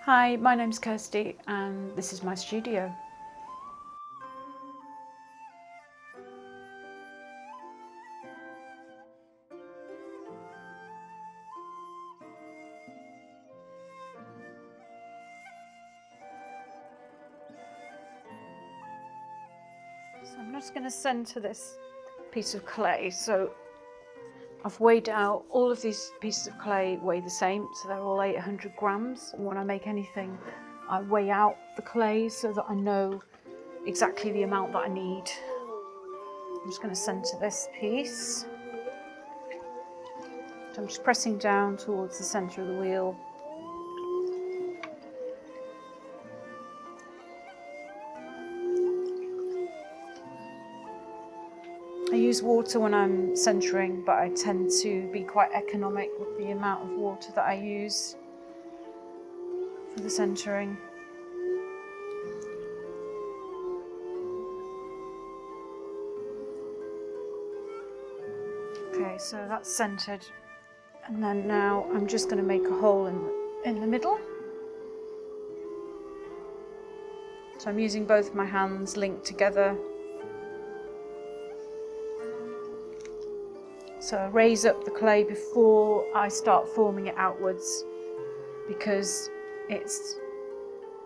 Hi, my name's Kirsty and this is my studio. So I'm just going to centre this piece of clay. So I've weighed out all of these pieces of clay weigh the same, so they're all 800 grams. And when I make anything, I weigh out the clay so that I know exactly the amount that I need. I'm just going to centre this piece. So I'm just pressing down towards the centre of the wheel. I use water when I'm centering, but I tend to be quite economic with the amount of water that I use for the centering. Okay, so that's centered, and then now I'm just going to make a hole in the middle. So I'm using both my hands linked together. So I raise up the clay before I start forming it outwards, because it's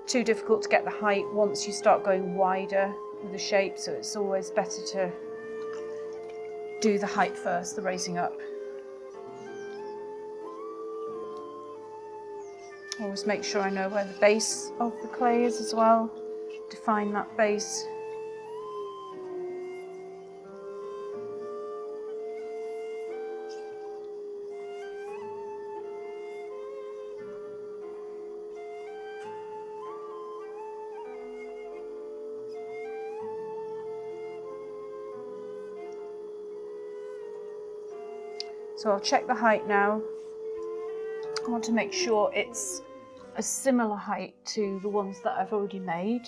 too difficult to get the height once you start going wider with the shape, so it's always better to do the height first, the raising up. Always make sure I know where the base of the clay is as well. Define that base. So I'll check the height now. I want to make sure it's a similar height to the ones that I've already made.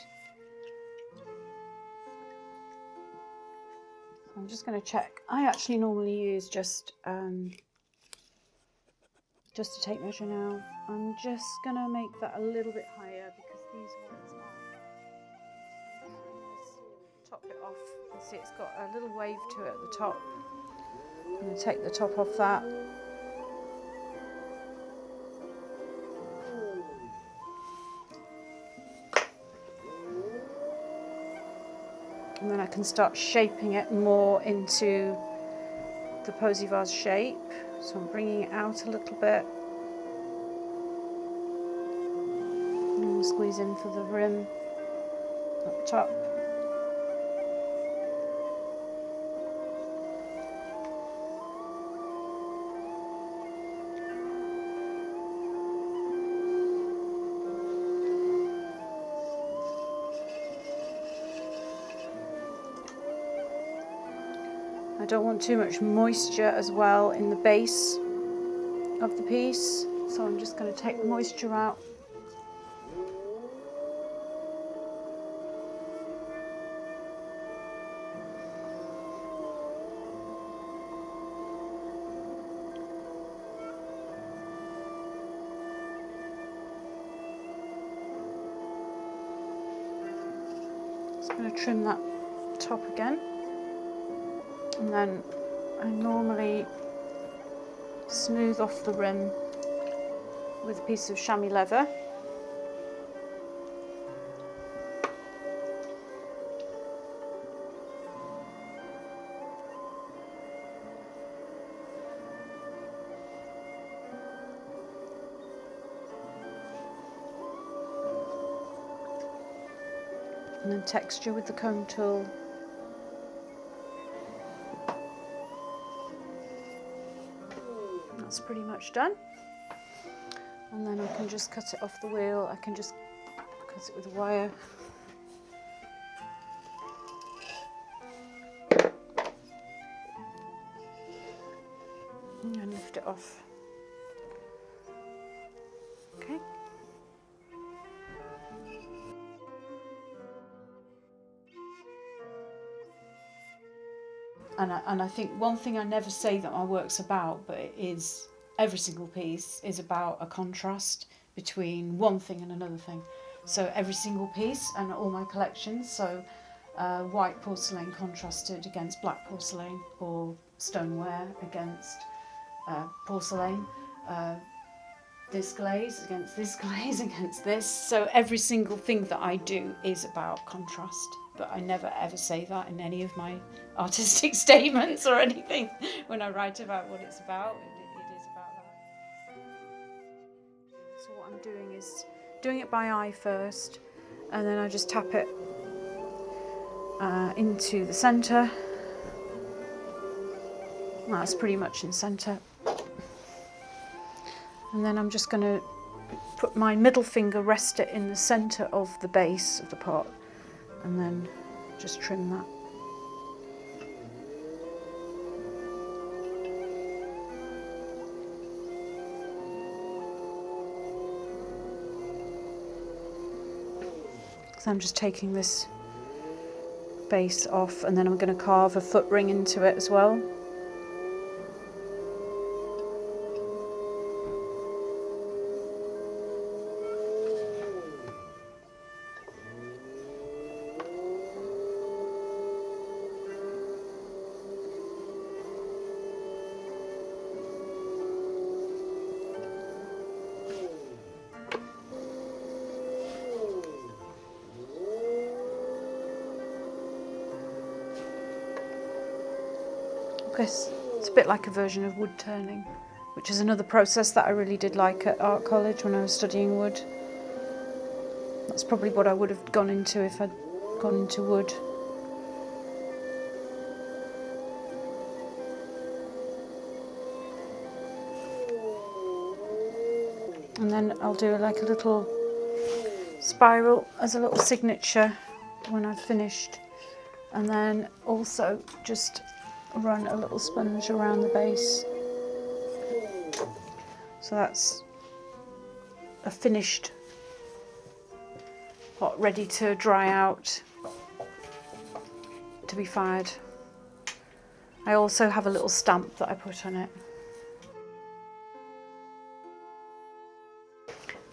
I'm just going to check. I actually normally use just a tape measure now. I'm just going to make that a little bit higher because these ones are. Top it off. You can see it's got a little wave to it at the top. I'm going to take the top off that. And then I can start shaping it more into the posy vase shape. So I'm bringing it out a little bit. And squeeze in for the rim up top. I don't want too much moisture as well in the base of the piece, so I'm just going to take the moisture out. Just going to trim that top again. And then I normally smooth off the rim with a piece of chamois leather. And then texture with the comb tool. That's pretty much done. And then I can just cut it off the wheel. I can just cut it with a wire. And lift it off. Okay. And I think one thing I never say that my work's about, but it is, every single piece is about a contrast, between one thing and another thing. So every single piece and all my collections, so white porcelain contrasted against black porcelain, or stoneware against porcelain, this glaze against this glaze against this. So every single thing that I do is about contrast, but I never ever say that in any of my artistic statements or anything. When I write about what it's about, it is about that. So what I'm doing is doing it by eye first, and then I just tap it into the centre. That's pretty much in centre. And then I'm just going to put my middle finger, rest it in the centre of the base of the pot, and then just trim that. So I'm just taking this base off, and then I'm going to carve a foot ring into it as well. It's a bit like a version of wood turning, which is another process that I really did like at Art College when I was studying wood. That's probably what I would have gone into if I'd gone into wood. And then I'll do like a little spiral as a little signature when I've finished, and then also just run a little sponge around the base. So that's a finished pot ready to dry out to be fired. I also have a little stamp that I put on it.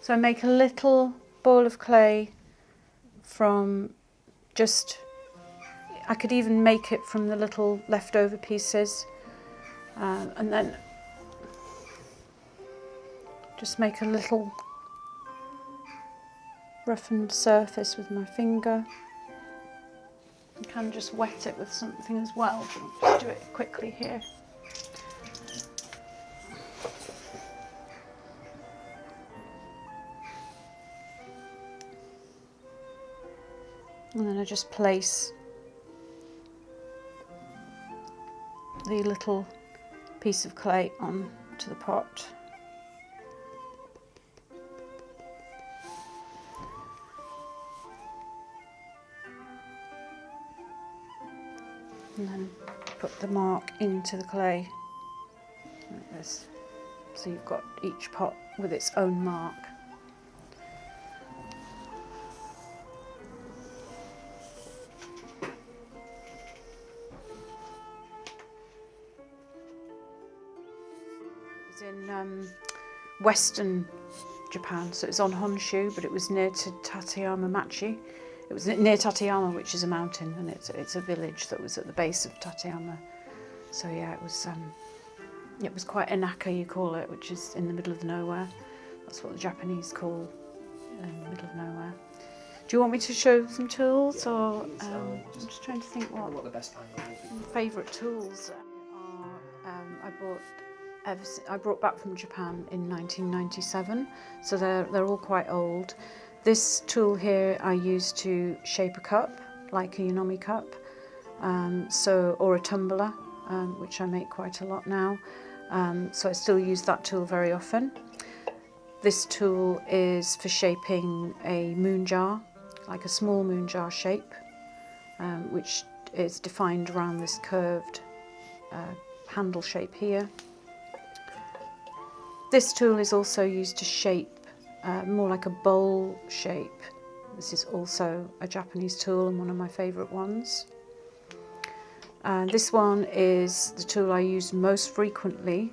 So I make a little ball of clay from just, I could even make it from the little leftover pieces, and then just make a little roughened surface with my finger. You can just wet it with something as well, but I'll just do it quickly here. And then I just place the little piece of clay onto the pot. And then put the mark into the clay like this. So you've got each pot with its own mark. In western Japan, so it's on Honshu, but it was near to Tateyama Machi. It was near Tateyama, which is a mountain, and it's a village that was at the base of Tateyama. So yeah, it was quite Inaka, you call it, which is in the middle of nowhere. That's what the Japanese call the middle of nowhere. Do you want me to show some tools, or I'm just trying to think what the best favourite tools are. I brought back from Japan in 1997, so they're all quite old. This tool here I use to shape a cup, like a Unomi cup, or a tumbler, which I make quite a lot now. So I still use that tool very often. This tool is for shaping a moon jar, like a small moon jar shape, which is defined around this curved handle shape here. This tool is also used to shape more like a bowl shape. This is also a Japanese tool and one of my favourite ones. This one is the tool I use most frequently.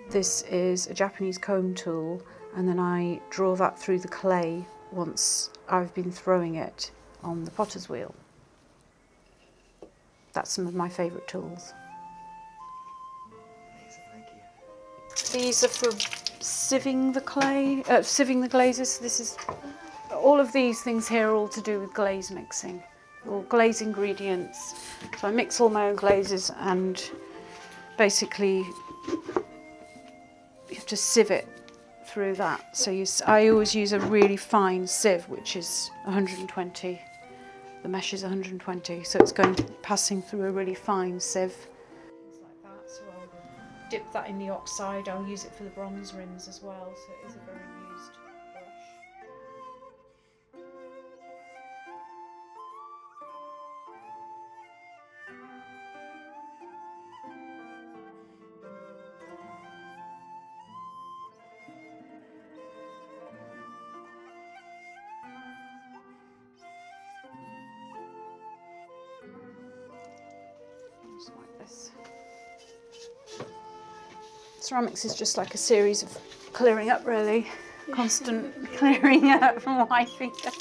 This is a Japanese comb tool, and then I draw that through the clay once I've been throwing it on the potter's wheel. That's some of my favourite tools. Thank you. These are for sieving the clay, sieving the glazes. This is all of these things here are all to do with glaze mixing, or glaze ingredients. So I mix all my own glazes, and basically you have to sieve it through that. So I always use a really fine sieve, which is 120. The mesh is 120, so it's passing through a really fine sieve. Things like that. So I'll dip that in the oxide. I'll use it for the bronze rims as well. So it is a very used brush. Just like this. Ceramics is just like a series of clearing up, really. Constant clearing up from my finger.